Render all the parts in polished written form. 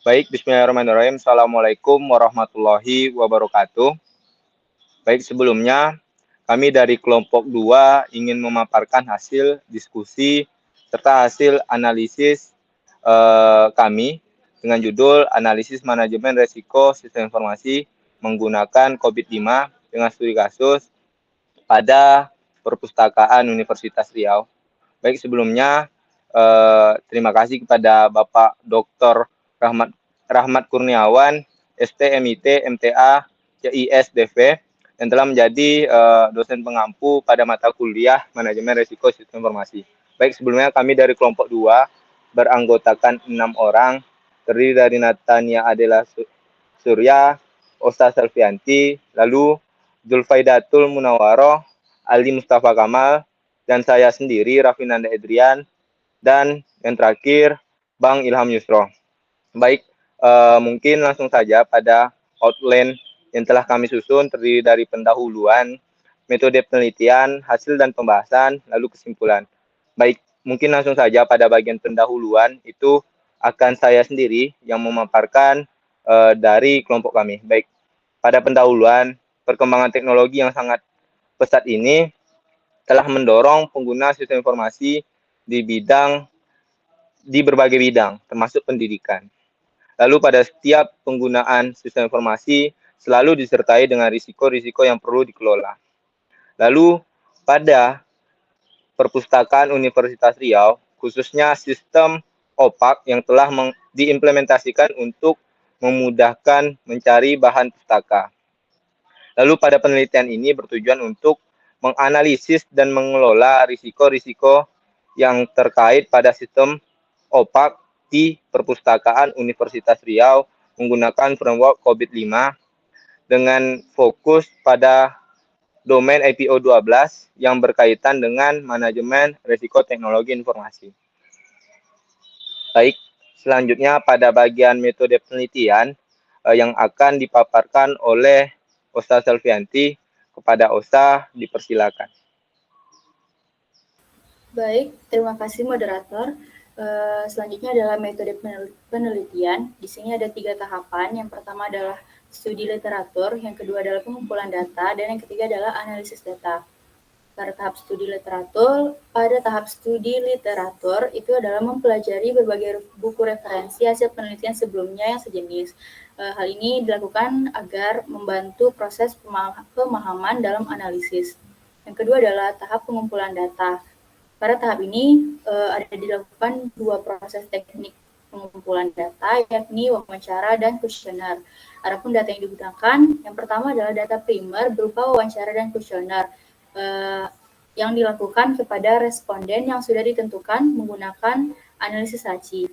Baik, bismillahirrahmanirrahim. Assalamualaikum warahmatullahi wabarakatuh. Baik, sebelumnya kami dari kelompok 2 ingin memaparkan hasil diskusi serta hasil analisis kami dengan judul Analisis Manajemen Resiko Sistem Informasi Menggunakan COVID-5 dengan studi kasus pada Perpustakaan Universitas Riau. Baik, sebelumnya terima kasih kepada Bapak Dr. Rahmat Kurniawan, STMIT, MTA, CISDV, yang telah menjadi dosen pengampu pada mata kuliah Manajemen Risiko Sistem Informasi. Baik, sebelumnya kami dari kelompok 2 beranggotakan 6 orang, terdiri dari Natania Adela Surya, Osta Selvianti, lalu Zulfaidatul Munawaroh, Ali Mustafa Kamal, dan saya sendiri, Raffinanda Edrian, dan yang terakhir, Bang Ilham Yusro. Baik, mungkin langsung saja pada outline yang telah kami susun, terdiri dari pendahuluan, metode penelitian, hasil dan pembahasan, lalu kesimpulan. Baik, mungkin langsung saja pada bagian pendahuluan, itu akan saya sendiri yang memaparkan dari kelompok kami. Baik, pada pendahuluan, perkembangan teknologi yang sangat pesat ini telah mendorong pengguna sistem informasi di berbagai bidang, termasuk pendidikan. Lalu pada setiap penggunaan sistem informasi selalu disertai dengan risiko-risiko yang perlu dikelola. Lalu pada Perpustakaan Universitas Riau, khususnya sistem OPAK yang telah diimplementasikan untuk memudahkan mencari bahan pustaka. Lalu pada penelitian ini bertujuan untuk menganalisis dan mengelola risiko-risiko yang terkait pada sistem OPAK di Perpustakaan Universitas Riau menggunakan framework COVID-5 dengan fokus pada domain IPO 12 yang berkaitan dengan manajemen risiko teknologi informasi. Baik, selanjutnya pada bagian metode penelitian yang akan dipaparkan oleh Osta Selvianti. Kepada Osta, dipersilakan. Baik, terima kasih moderator. Selanjutnya adalah metode penelitian. Di sini ada 3 tahapan. Yang pertama adalah studi literatur, yang kedua adalah pengumpulan data, dan yang ketiga adalah analisis data. Pada tahap studi literatur itu adalah mempelajari berbagai buku referensi hasil penelitian sebelumnya yang sejenis. Hal ini dilakukan agar membantu proses pemahaman dalam analisis. Yang kedua adalah tahap pengumpulan data. Pada tahap ini ada dilakukan 2 proses teknik pengumpulan data, yakni wawancara dan kuesioner. Adapun data yang digunakan, yang pertama adalah data primer berupa wawancara dan kuesioner yang dilakukan kepada responden yang sudah ditentukan menggunakan analisis Hachi.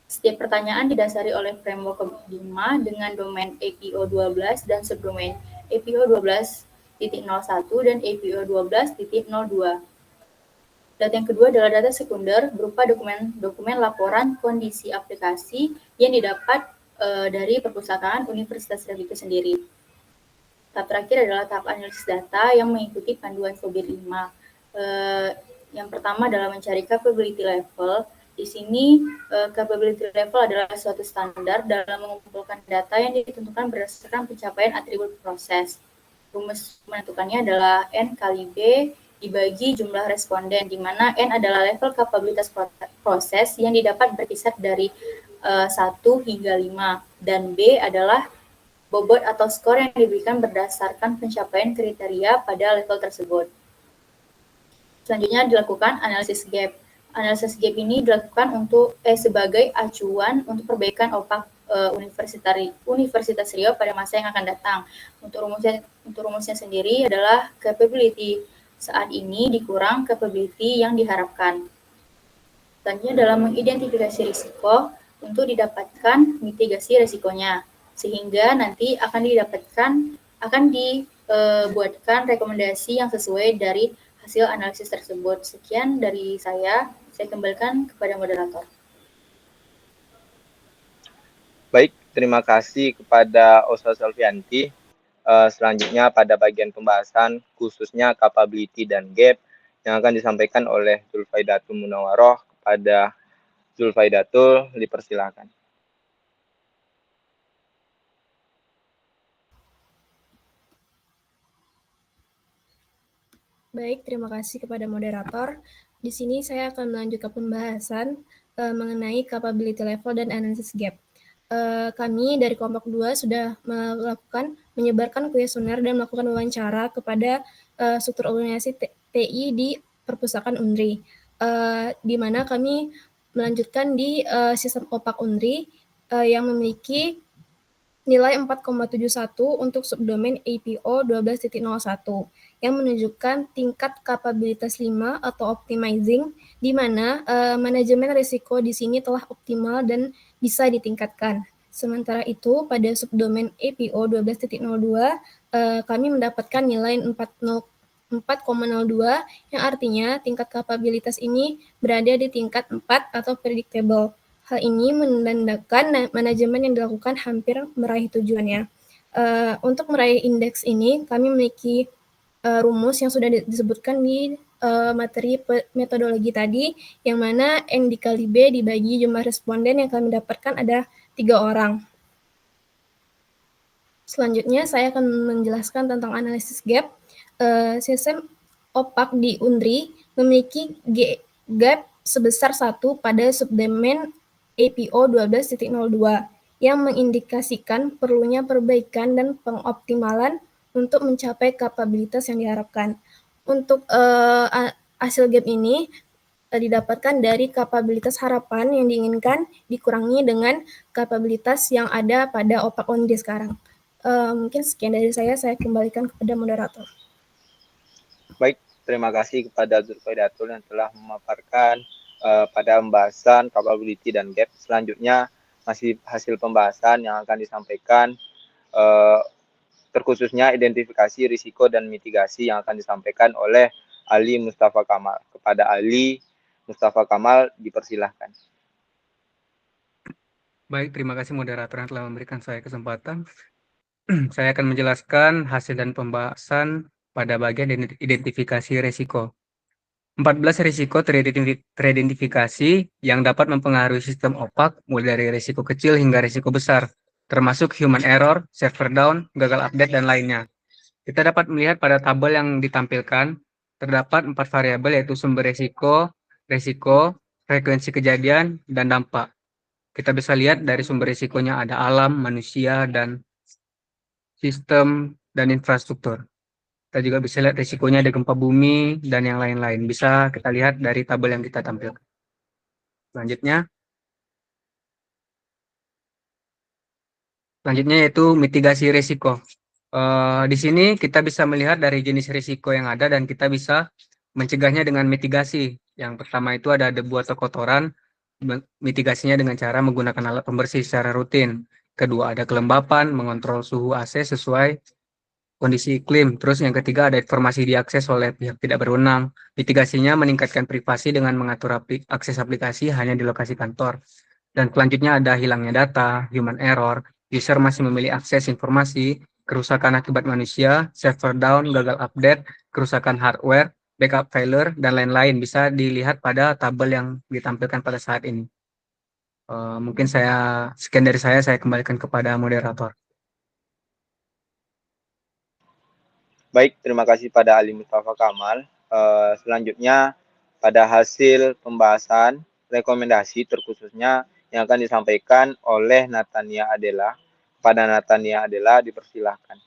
Setiap pertanyaan didasari oleh framework COVID-5 dengan domain APO 12 dan subdomain APO 12.01 dan APO 12.02. Data yang kedua adalah data sekunder berupa dokumen laporan kondisi aplikasi yang didapat dari perpustakaan Universitas Riau itu sendiri. Tahap terakhir adalah tahap analisis data yang mengikuti panduan COVID-5. Yang pertama adalah mencari capability level. Di sini capability level adalah suatu standar dalam mengumpulkan data yang ditentukan berdasarkan pencapaian atribut proses. Rumus menentukannya adalah N kali B dibagi jumlah responden, di mana N adalah level kapabilitas proses yang didapat berkisar dari 1 hingga 5, dan B adalah bobot atau skor yang diberikan berdasarkan pencapaian kriteria pada level tersebut. Selanjutnya dilakukan analisis gap. Analisis gap ini dilakukan sebagai acuan untuk perbaikan OPAK Universitas Riau pada masa yang akan datang. Untuk rumusnya sendiri adalah capability saat ini dikurang capability yang diharapkan. Selanjutnya dalam mengidentifikasi risiko untuk didapatkan mitigasi risikonya, sehingga nanti akan dibuatkan rekomendasi yang sesuai dari hasil analisis tersebut. Sekian dari saya kembalikan kepada moderator. Baik, terima kasih kepada Osta Selvianti. Selanjutnya pada bagian pembahasan khususnya capability dan gap yang akan disampaikan oleh Zulfaidatul Munawaroh. Kepada Zulfaidatul, dipersilakan. Baik, terima kasih kepada moderator. Di sini saya akan melanjutkan pembahasan mengenai capability level dan analysis gap. Kami dari kelompok 2 sudah menyebarkan kuesioner dan melakukan wawancara kepada struktur organisasi TI di perpustakaan UNRI, di mana kami melanjutkan di sistem OPAK UNRI yang memiliki nilai 4,71 untuk subdomain APO 12.01 yang menunjukkan tingkat kapabilitas 5 atau optimizing, di mana manajemen risiko di sini telah optimal dan bisa ditingkatkan. Sementara itu, pada subdomain APO 12.02, kami mendapatkan nilai 4,02 yang artinya tingkat kapabilitas ini berada di tingkat 4 atau predictable. Hal ini menandakan manajemen yang dilakukan hampir meraih tujuannya. Untuk meraih indeks ini, kami memiliki rumus yang sudah disebutkan di materi metodologi tadi, yang mana N dikali B dibagi jumlah responden yang kami dapatkan ada 3 orang. Selanjutnya, saya akan menjelaskan tentang analisis gap. Sistem OPAK di UNRI memiliki gap sebesar 1 pada subdomain APO 12.02 yang mengindikasikan perlunya perbaikan dan pengoptimalan untuk mencapai kapabilitas yang diharapkan. Untuk hasil gap ini didapatkan dari kapabilitas harapan yang diinginkan dikurangi dengan kapabilitas yang ada pada OPAK UNRI sekarang. Mungkin sekian dari saya kembalikan kepada moderator. Baik, terima kasih kepada Dzulfaidatul yang telah memaparkan pada pembahasan capability dan gap. Selanjutnya masih hasil pembahasan yang akan disampaikan terkhususnya identifikasi risiko dan mitigasi yang akan disampaikan oleh Ali Mustafa Kamal. Kepada Ali Mustafa Kamal dipersilahkan. Baik, terima kasih moderator yang telah memberikan saya kesempatan. Saya akan menjelaskan hasil dan pembahasan pada bagian identifikasi risiko. 14 risiko teridentifikasi yang dapat mempengaruhi sistem OPAK, mulai dari risiko kecil hingga risiko besar, termasuk human error, server down, gagal update, dan lainnya. Kita dapat melihat pada tabel yang ditampilkan, terdapat 4 variabel yaitu sumber risiko, frekuensi kejadian, dan dampak. Kita bisa lihat dari sumber risikonya ada alam, manusia, dan sistem dan infrastruktur. Kita juga bisa lihat risikonya ada gempa bumi dan yang lain-lain. Bisa kita lihat dari tabel yang kita tampilkan. Selanjutnya yaitu mitigasi risiko. Di sini kita bisa melihat dari jenis risiko yang ada dan kita bisa mencegahnya dengan mitigasi. Yang pertama itu ada debu atau kotoran, mitigasinya dengan cara menggunakan alat pembersih secara rutin. Kedua ada kelembapan, mengontrol suhu AC sesuai kondisi iklim. Terus yang ketiga ada informasi diakses oleh pihak tidak berwenang. Mitigasinya meningkatkan privasi dengan mengatur akses aplikasi hanya di lokasi kantor. Dan selanjutnya ada hilangnya data, human error, user masih memilih akses informasi, kerusakan akibat manusia, server down, gagal update, kerusakan hardware, backup failure, dan lain-lain. Bisa dilihat pada tabel yang ditampilkan pada saat ini. Mungkin sekian dari saya kembalikan kepada moderator. Baik, terima kasih pada Ali Mustafa Kamal. Selanjutnya pada hasil pembahasan rekomendasi terkhususnya yang akan disampaikan oleh Natania Adela. Pada Natania Adela dipersilahkan.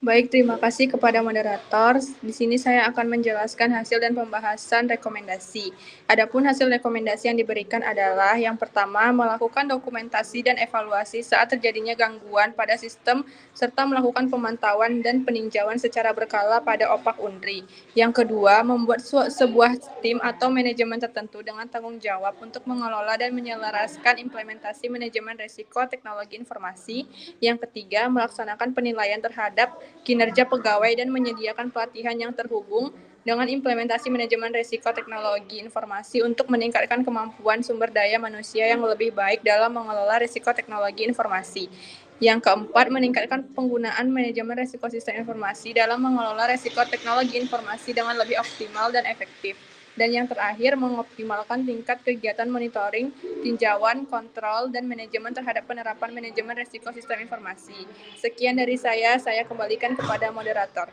Baik, terima kasih kepada moderator. Di sini saya akan menjelaskan hasil dan pembahasan rekomendasi. Adapun hasil rekomendasi yang diberikan adalah yang pertama, melakukan dokumentasi dan evaluasi saat terjadinya gangguan pada sistem serta melakukan pemantauan dan peninjauan secara berkala pada OPAK UNRI. Yang kedua, membuat sebuah tim atau manajemen tertentu dengan tanggung jawab untuk mengelola dan menyelaraskan implementasi manajemen risiko teknologi informasi. Yang ketiga, melaksanakan penilaian terhadap kinerja pegawai dan menyediakan pelatihan yang terhubung dengan implementasi manajemen risiko teknologi informasi untuk meningkatkan kemampuan sumber daya manusia yang lebih baik dalam mengelola risiko teknologi informasi. Yang keempat, meningkatkan penggunaan manajemen risiko sistem informasi dalam mengelola risiko teknologi informasi dengan lebih optimal dan efektif. Dan yang terakhir, mengoptimalkan tingkat kegiatan monitoring, tinjauan, kontrol, dan manajemen terhadap penerapan manajemen risiko sistem informasi. Sekian dari saya kembalikan kepada moderator.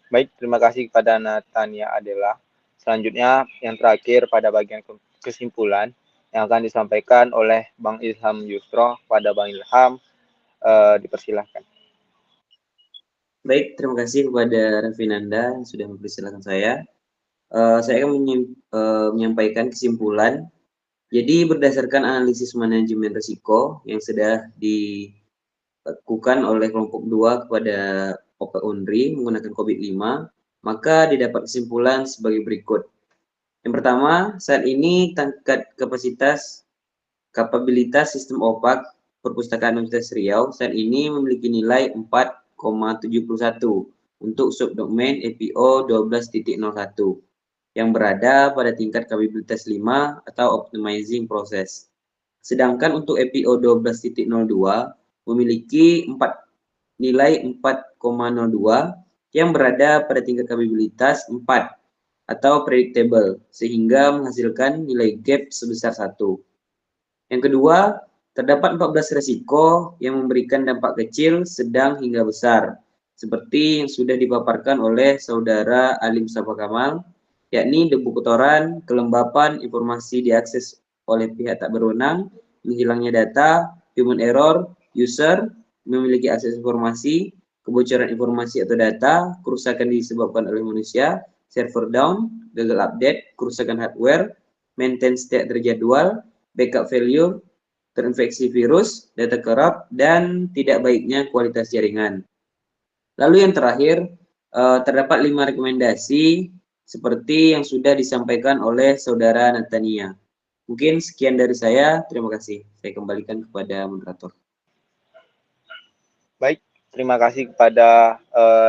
Baik, terima kasih kepada Natania Adela. Selanjutnya, yang terakhir pada bagian kesimpulan yang akan disampaikan oleh Bang Ilham Yusro. Pada Bang Ilham, dipersilahkan. Baik, terima kasih kepada Rafinanda yang sudah mempersilahkan saya. Saya akan menyampaikan kesimpulan. Jadi berdasarkan analisis manajemen risiko yang sudah dilakukan oleh kelompok 2 kepada OP Unri menggunakan COVID-5, maka didapat kesimpulan sebagai berikut. Yang pertama, saat ini tingkat kapabilitas sistem OPAK Perpustakaan Universitas Riau saat ini memiliki nilai 4,71 untuk subdomain APO 12.01 yang berada pada tingkat kapabilitas 5 atau optimizing process. Sedangkan untuk APO 12.02 memiliki nilai 4,02 yang berada pada tingkat kapabilitas 4 atau predictable sehingga menghasilkan nilai gap sebesar 1. Yang kedua, terdapat 14 resiko yang memberikan dampak kecil, sedang hingga besar, seperti yang sudah dipaparkan oleh Saudara Ali Mustafa Kamal, yakni debu kotoran, kelembapan, informasi diakses oleh pihak tak berwenang, menghilangnya data, human error, user, memiliki akses informasi, kebocoran informasi atau data, kerusakan disebabkan oleh manusia, server down, gagal update, kerusakan hardware, maintenance tidak terjadwal, backup failure, terinfeksi virus, data corrupt, dan tidak baiknya kualitas jaringan. Lalu yang terakhir, terdapat 5 rekomendasi seperti yang sudah disampaikan oleh Saudara Natania. Mungkin sekian dari saya, terima kasih. Saya kembalikan kepada moderator. Baik, terima kasih kepada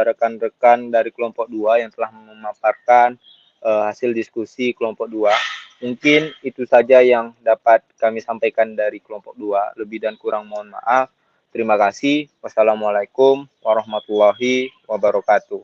rekan-rekan dari kelompok 2 yang telah memaparkan hasil diskusi kelompok 2. Mungkin itu saja yang dapat kami sampaikan dari kelompok 2. Lebih dan kurang mohon maaf. Terima kasih. Wassalamualaikum warahmatullahi wabarakatuh.